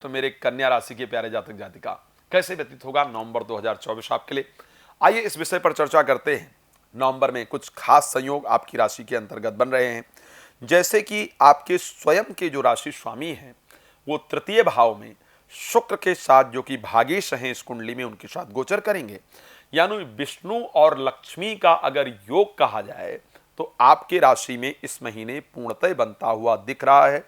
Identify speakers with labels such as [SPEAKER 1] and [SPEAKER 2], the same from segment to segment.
[SPEAKER 1] तो मेरे कन्या राशि के प्यारे जातक जातिका कैसे व्यतीत होगा नवंबर 2024 आपके लिए। आइए इस विषय पर चर्चा करते हैं। नवंबर में कुछ खास संयोग आपकी राशि के अंतर्गत बन रहे हैं, जैसे कि आपके स्वयं के जो राशि स्वामी हैं वो तृतीय भाव में शुक्र के साथ, जो कि भागेश हैं इस कुंडली में, उनके साथ गोचर करेंगे। यानी विष्णु और लक्ष्मी का अगर योग कहा जाए तो आपके राशि में इस महीने पूर्णतः बनता हुआ दिख रहा है।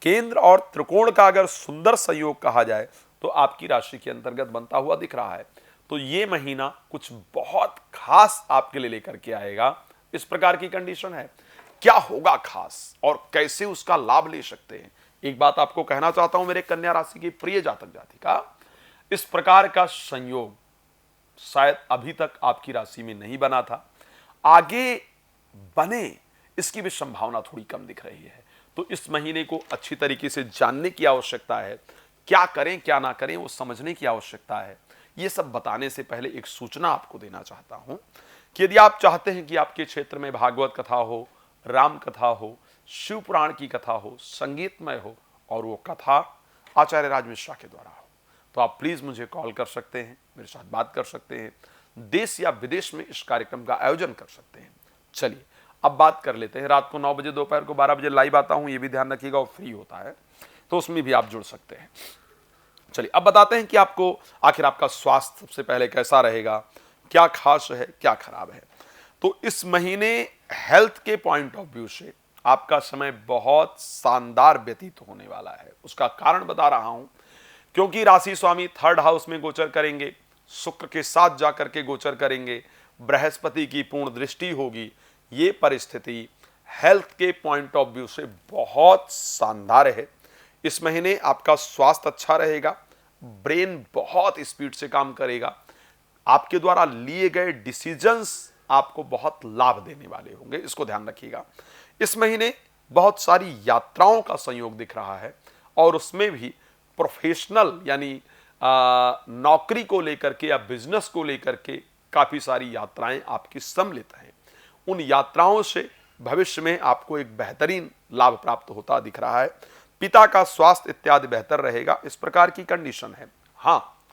[SPEAKER 1] केंद्र और त्रिकोण का अगर सुंदर संयोग कहा जाए तो आपकी राशि के अंतर्गत बनता हुआ दिख रहा है। तो ये महीना कुछ बहुत खास आपके लिए लेकर के आएगा, इस प्रकार की कंडीशन है। क्या होगा खास और कैसे उसका लाभ ले सकते हैं, एक बात आपको कहना चाहता हूं मेरे कन्या राशि की प्रिय जातक जातिका। इस प्रकार का संयोग शायद अभी तक आपकी राशि में नहीं बना था, आगे बने इसकी भी संभावना थोड़ी कम दिख रही है। तो इस महीने को अच्छी तरीके से जानने की आवश्यकता है, क्या करें क्या ना करें वो समझने की आवश्यकता है। ये सब बताने से पहले एक सूचना आपको देना चाहता हूं कि यदि आप चाहते हैं कि आपके क्षेत्र में भागवत कथा हो, राम कथा हो, शिव पुराण की कथा हो, संगीतमय हो और वो कथा आचार्य राज मिश्रा के द्वारा हो, तो आप प्लीज मुझे कॉल कर सकते हैं, मेरे साथ बात कर सकते हैं, देश या विदेश में इस कार्यक्रम का आयोजन कर सकते हैं। चलिए अब बात कर लेते हैं। रात को 9 बजे, दोपहर को 12 बजे लाइव आता हूं, ये भी ध्यान रखिएगा, और फ्री होता है तो उसमें भी आप जुड़ सकते हैं। चलिए अब बताते हैं कि आपको आखिर आपका स्वास्थ्य सबसे पहले कैसा रहेगा, क्या खास है क्या खराब है। तो इस महीने हेल्थ के पॉइंट ऑफ व्यू से आपका समय बहुत शानदार व्यतीत होने वाला है। उसका कारण बता रहा हूं, क्योंकि राशि स्वामी थर्ड हाउस में गोचर करेंगे, शुक्र के साथ जाकर के गोचर करेंगे, बृहस्पति की पूर्ण दृष्टि होगी। ये परिस्थिति हेल्थ के पॉइंट ऑफ व्यू से बहुत शानदार है। इस महीने आपका स्वास्थ्य अच्छा रहेगा, ब्रेन बहुत स्पीड से काम करेगा, आपके द्वारा लिए गए डिसीजंस आपको बहुत लाभ देने वाले होंगे, इसको ध्यान रखिएगा। इस महीने बहुत सारी यात्राओं का संयोग दिख रहा है और उसमें भी प्रोफेशनल यानी नौकरी को लेकर के या बिजनेस को लेकर के काफी सारी यात्राएं आपकी सम्मिलित हैं। उन यात्राओं से भविष्य में आपको एक बेहतरीन लाभ प्राप्त होता दिख रहा है। पिता का स्वास्थ्य इत्यादि बेहतर रहेगा, इस प्रकार की कंडीशन है। हाँ,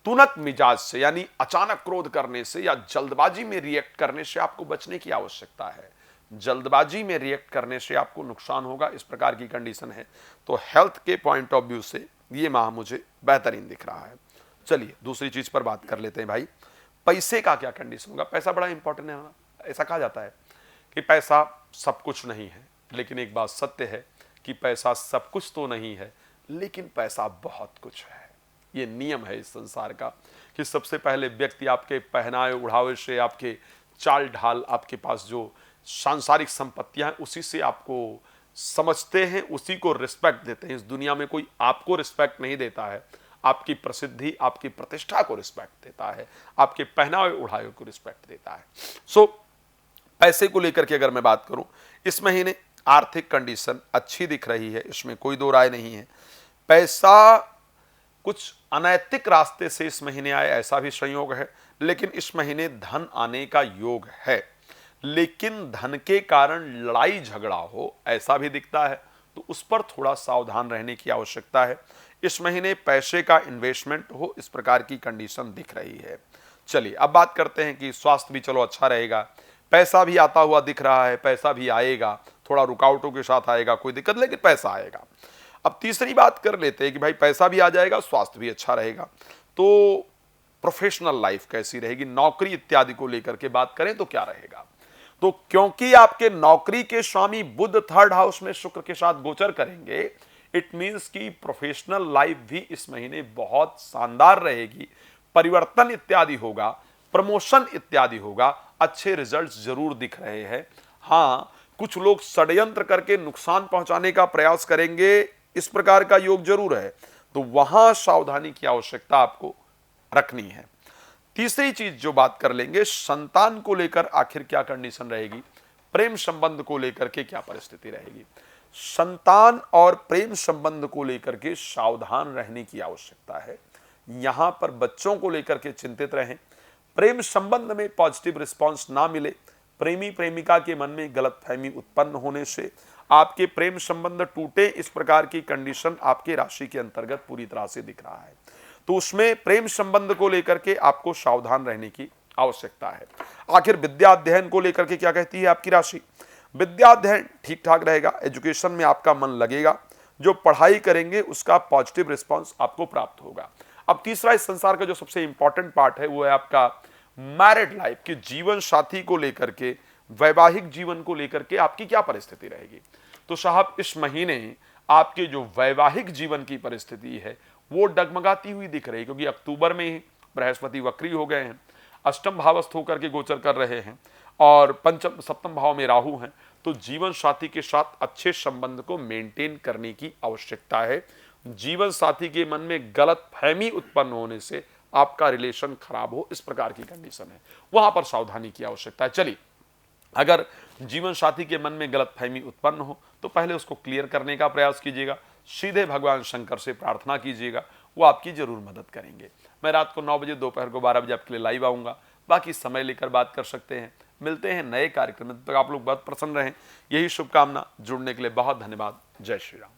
[SPEAKER 1] तुनक मिजाज से यानी अचानक क्रोध करने से या जल्दबाजी में रिएक्ट करने से आपको बचने की आवश्यकता है। जल्दबाजी में रिएक्ट करने से आपको नुकसान होगा, इस प्रकार की कंडीशन है। तो हेल्थ के पॉइंट ऑफ व्यू से ये माह मुझे बेहतरीन दिख रहा है। चलिए दूसरी चीज पर बात कर लेते हैं भाई, पैसे का क्या कंडीशन होगा। पैसा बड़ा इंपॉर्टेंट है ना। ऐसा कहा जाता है कि पैसा सब कुछ नहीं है, लेकिन एक बात सत्य है कि पैसा सब कुछ तो नहीं है, लेकिन पैसा बहुत कुछ है। ये नियम है इस संसार का कि सबसे पहले व्यक्ति आपके पहनावे उड़ावे से, आपके चाल ढाल, आपके पास जो सांसारिक संपत्तियां हैं उसी से आपको समझते हैं, उसी को रिस्पेक्ट देते हैं। इस दुनिया में कोई आपको रिस्पेक्ट नहीं देता है, आपकी प्रसिद्धि आपकी प्रतिष्ठा को रिस्पेक्ट देता है, आपके पहनावे उड़ावे को रिस्पेक्ट देता है। सो पैसे को लेकर के अगर मैं बात करूं, इस महीने आर्थिक कंडीशन अच्छी दिख रही है, इसमें कोई दो राय नहीं है। पैसा कुछ अनैतिक रास्ते से इस महीने आए ऐसा भी संयोग है, लेकिन इस महीने धन आने का योग है, लेकिन धन के कारण लड़ाई झगड़ा हो ऐसा भी दिखता है, तो उस पर थोड़ा सावधान रहने की आवश्यकता है। इस महीने पैसे का इन्वेस्टमेंट हो, इस प्रकार की कंडीशन दिख रही है। चलिए अब बात करते हैं कि स्वास्थ्य भी चलो अच्छा रहेगा, पैसा भी आता हुआ दिख रहा है, पैसा भी आएगा, थोड़ा रुकावटों के साथ आएगा, कोई दिक्कत, लेकिन पैसा आएगा। अब तीसरी बात कर लेते हैं कि भाई पैसा भी आ जाएगा, स्वास्थ्य भी अच्छा रहेगा, तो प्रोफेशनल लाइफ कैसी रहेगी, नौकरी इत्यादि को लेकर के बात करें तो क्या रहेगा। तो क्योंकि आपके नौकरी के स्वामी बुध थर्ड हाउस में शुक्र के साथ गोचर करेंगे, इट मींस कि प्रोफेशनल लाइफ भी इस महीने बहुत शानदार रहेगी। परिवर्तन इत्यादि होगा, प्रमोशन इत्यादि होगा, अच्छे रिजल्ट्स जरूर दिख रहे हैं। हाँ, कुछ लोग षड्यंत्र करके नुकसान पहुंचाने का प्रयास करेंगे, इस प्रकार का योग जरूर है, तो वहां सावधानी की आवश्यकता आपको रखनी है। तीसरी चीज जो बात कर लेंगे, संतान को लेकर आखिर क्या कंडीशन रहेगी, प्रेम संबंध को लेकर के क्या परिस्थिति रहेगी। संतान और प्रेम संबंध को लेकर के सावधान रहने की आवश्यकता है। यहां पर बच्चों को लेकर के चिंतित रहें। प्रेम संबंध में पॉजिटिव रिस्पांस ना मिले, प्रेमी प्रेमिका के मन में गलतफहमी उत्पन्न होने से आपके प्रेम संबंध टूटे, इस प्रकार की कंडीशन आपके राशि के अंतर्गत पूरी तरह से दिख रहा है। तो उसमें प्रेम संबंध को लेकर के आपको सावधान रहने की आवश्यकता है। आखिर विद्या अध्ययन को लेकर के क्या कहती है आपकी राशि? विद्या अध्ययन ठीक ठाक रहेगा, एजुकेशन में आपका मन लगेगा, जो पढ़ाई करेंगे उसका पॉजिटिव रिस्पांस आपको प्राप्त होगा। अब तीसरा इस संसार का जो सबसे इंपॉर्टेंट पार्ट है वो है आपका मैरिड लाइफ, की जीवन साथी को लेकर के, वैवाहिक जीवन को लेकर के आपकी क्या परिस्थिति रहेगी। तो साहब इस महीने आपके जो वैवाहिक जीवन की परिस्थिति है वो डगमगाती हुई दिख रही है, क्योंकि अक्टूबर में ही बृहस्पति वक्री हो गए हैं, अष्टम भावस्थ होकर के गोचर कर रहे हैं और पंचम सप्तम भाव में राहु हैं। तो जीवन साथी के साथ अच्छे संबंध को मेंटेन करने की आवश्यकता है। जीवन साथी के मन में गलत फहमी उत्पन्न होने से आपका रिलेशन खराब हो, इस प्रकार की कंडीशन है, वहां पर सावधानी की आवश्यकता है। चलिए, अगर जीवन साथी के मन में गलत फहमी उत्पन्न हो तो पहले उसको क्लियर करने का प्रयास कीजिएगा, सीधे भगवान शंकर से प्रार्थना कीजिएगा, वो आपकी जरूर मदद करेंगे। मैं रात को 9 बजे, दोपहर को 12 बजे आपके लिए लाइव आऊँगा, बाकी समय लेकर बात कर सकते हैं। मिलते हैं नए कार्यक्रम में, तब तक आप लोग बहुत प्रसन्न रहें, यही शुभकामना। जुड़ने के लिए बहुत धन्यवाद। जय श्री राम।